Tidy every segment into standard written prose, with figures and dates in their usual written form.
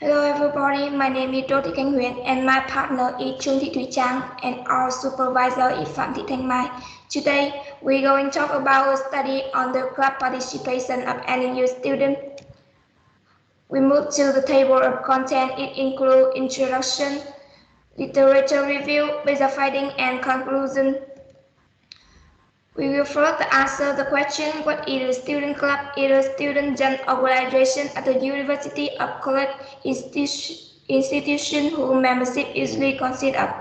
Hello everybody, my name is Huyền and my partner is Thùy Trang and our supervisor is Phạm Thị Thanh Mai. Today we're going to talk about a study on the club participation of any new student. We move to the table of content. It includes introduction, literature review, basic finding and conclusion. We will first answer the question, what is a student club? It is a student organization at the university or college institution whose membership usually consists of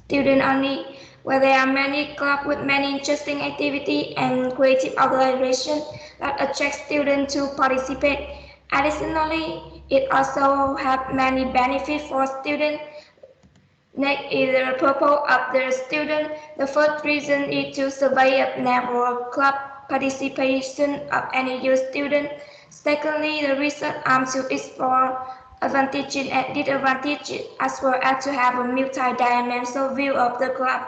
students only, where there are many clubs with many interesting activities and creative organizations that attract students to participate. Additionally, it also has many benefits for students. Next is the purpose of the student. The first reason is to survey a level of club participation of any new student. Secondly, the research aims to explore advantages and disadvantages as well as to have a multi-dimensional view of the club.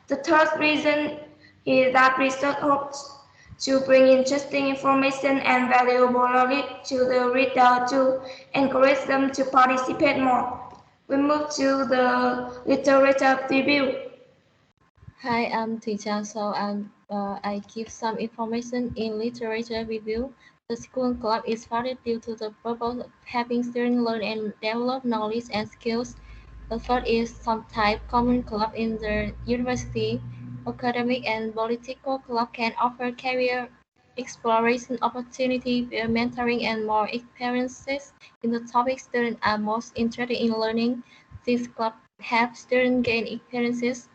The third reason is that research hopes to bring interesting information and valuable knowledge to the reader to encourage them to participate more. We move to the literature review. Hi, I'm Thùy Trang. I give some information in literature review. The school club is founded due to the purpose of helping students learn and develop knowledge and skills. The third is some type common club in the university. Academic and political club can offer career exploration opportunity, peer mentoring, and more experiences in the topic students are most interested in learning. This club helps students gain experiences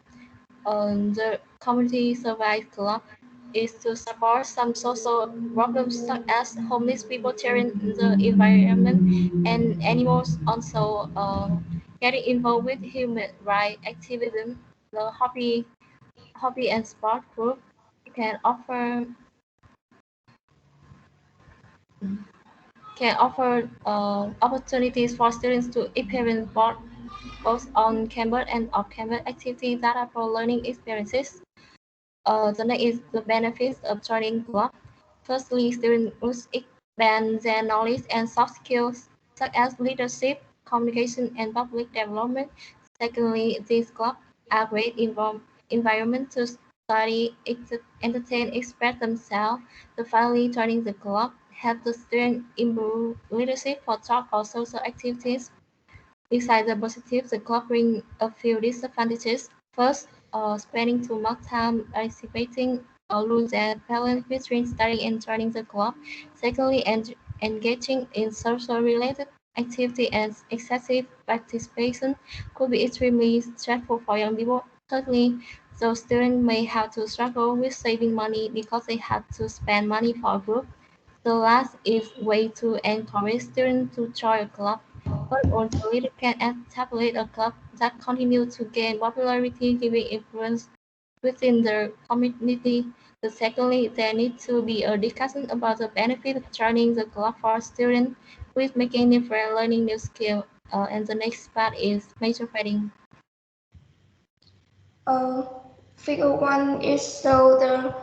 the community service club is to support some social problems such as homeless people, children, the environment, and animals. Also, getting involved with human rights activism, the hobby and sport group can offer opportunities for students to experience both on campus and off-campus activities that are for learning experiences. The next is the benefits of joining club. Firstly, students must expand their knowledge and soft skills such as leadership, communication, and public development. Secondly, these clubs are great environment to study, entertain, express themselves. Finally, joining the club helps the student improve leadership for talk or social activities. Besides the positives, the club brings a few disadvantages. First, spending too much time participating lose their balance between studying and joining the club. Secondly, engaging in social-related activity and excessive participation could be extremely stressful for young people. Thirdly, those students may have to struggle with saving money because they have to spend money for a group. The last is way to encourage students to join a club, but also leaders can establish a club that continues to gain popularity, giving influence within the community. Secondly, there needs to be a discussion about the benefit of joining the club for students with making new friends, learning new skills. And the next part is major finding. Figure 1 is so the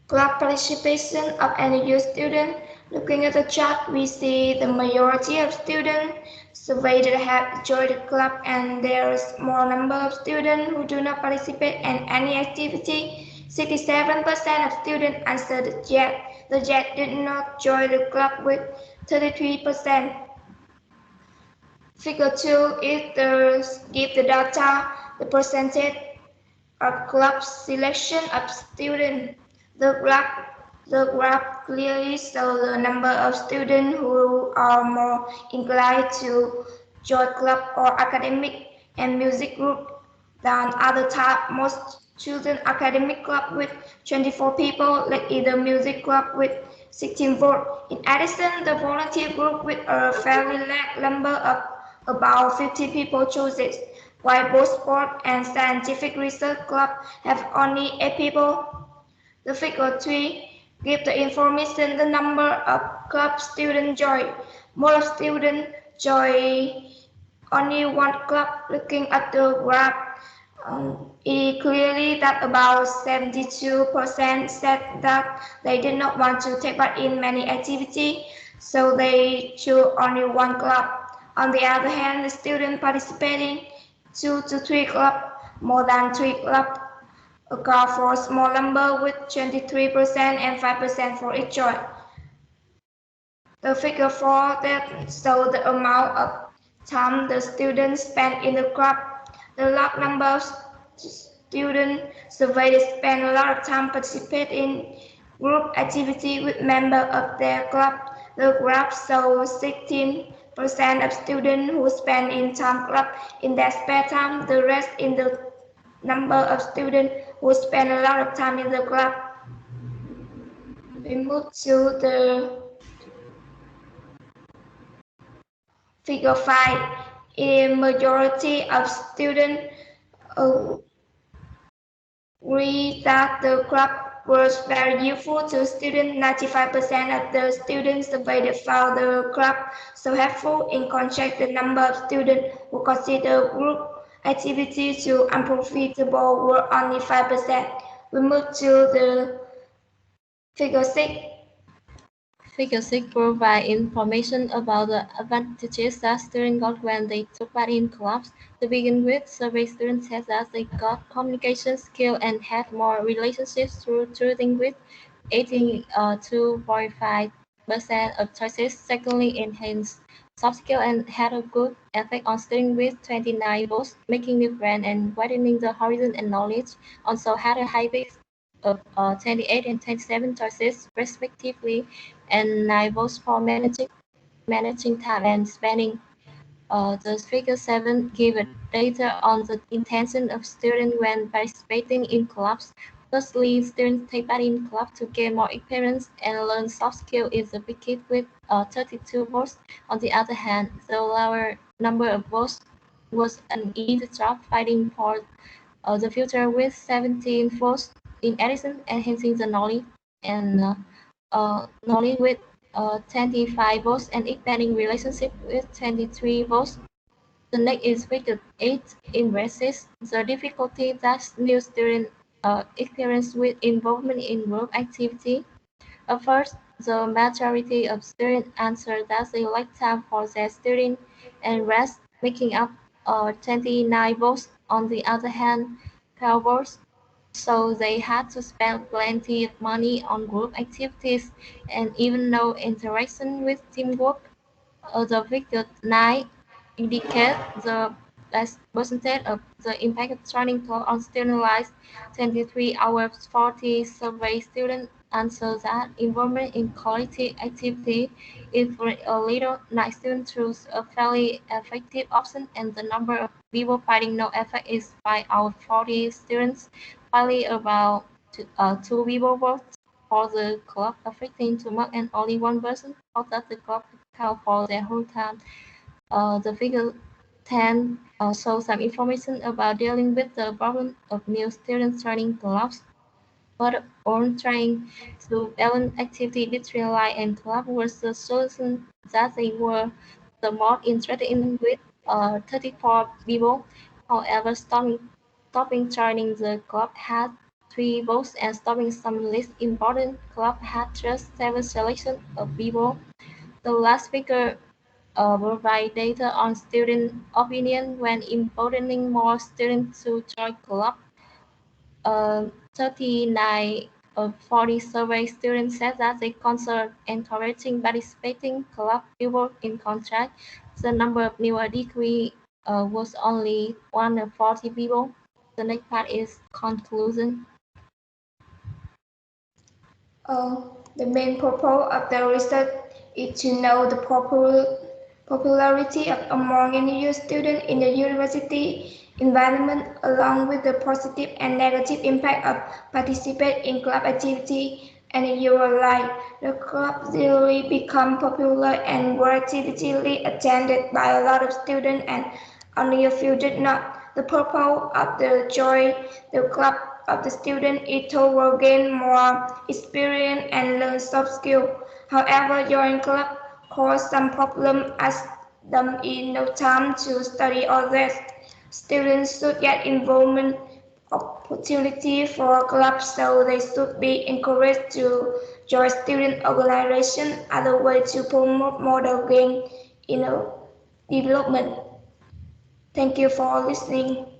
club participation of any new student. Looking at the chart, we see the majority of students surveyed have joined the club and there is more number of students who do not participate in any activity. 67% of students answered yes. The yes did not join the club with 33%. Figure 2 is give the data, the percentage of club selection of students. The graph clearly shows the number of students who are more inclined to join club or academic and music group than other type. Most chosen academic club with 24 people, like either music club with 16 votes. In addition, the volunteer group with a fairly large number of about 50 people chooses, while both sport and scientific research club have only 8 people. The figure 3 gives the information the number of club students join. Most students join only one club. Looking at the graph, it clearly that about 72% said that they did not want to take part in many activities, so they chose only one club. On the other hand, the student participating 2 to 3 clubs, more than 3 clubs, account for a small number with 23% and 5% for each choice. The figure 4 that shows the amount of time the students spend in the club. The large number of students surveyed spend a lot of time participating in group activity with members of their club. The graph shows 16% of students who spend in time club in their spare time, the rest in the number of students who spend a lot of time in the club. We move to the figure 5. A majority of students agree that the club was very useful to students. 95% of the students surveyed found the club so helpful. In contrast, the number of students who consider group activity to unprofitable were only 5%. We move to the figure 6. Figure 6 provides information about the advantages that students got when they took part in clubs. To begin with, survey students said that they got communication skills and had more relationships through tutoring with 82.5% of choices. Secondly, enhanced soft skills and had a good effect on students with 29 votes, making new friends and widening the horizon and knowledge. Also had a high base of 28 and 27 choices respectively, and 9 votes for managing time and spending. The figure 7 gives data on the intention of students when participating in clubs. Firstly, students take part in clubs to gain more experience and learn soft skills is the big with 32 votes. On the other hand, the lower number of votes was an easy job fighting for the future with 17 votes. In addition, enhancing the knowledge with 25 votes and expanding relationship with 23 votes. The next is figure 8 embraces the difficulty that new students experience with involvement in group activity. At first, the majority of students answered that they lack time for their studying and rest, making up 29 votes. On the other hand, 12 votes so they had to spend plenty of money on group activities and even no interaction with teamwork. The figure 9 indicates the percentage of the impact of joining club on student lives. 23 hours 40 survey students answer that involvement in quality activity is for a little night student choose a fairly effective option, and the number of people finding no effect is 5 out of 40 students, finally about 2 people vote for the club affecting too much and only one person thought that the club account for their whole time. The figure 10 shows some information about dealing with the problem of new students joining clubs, but on trying to balance activity between life and club was the solution that they were the most interested in with 34 people. However, stopping joining the club had 3 votes and stopping some less important club had just 7 selection of people. The last figure provide data on student opinion when importing more students to join club. 39 of 40 survey students said that they consider encouraging participating club people. In contrast, the number of new degree was only 1 of 40 people. The next part is conclusion. The main purpose of the research is to know the popularity of among NU students in the university environment, along with the positive and negative impact of participating in club activity and in your life. The club really become popular and were actively attended by a lot of students, and only a few did not. The purpose of the joy the club of the student is to gain more experience and learn soft skills. However, joining club cause some problem as them is no time to study or rest. Students should get involvement opportunity for clubs, so they should be encouraged to join student organization. Other way to promote model gain, you know, development. Thank you for listening.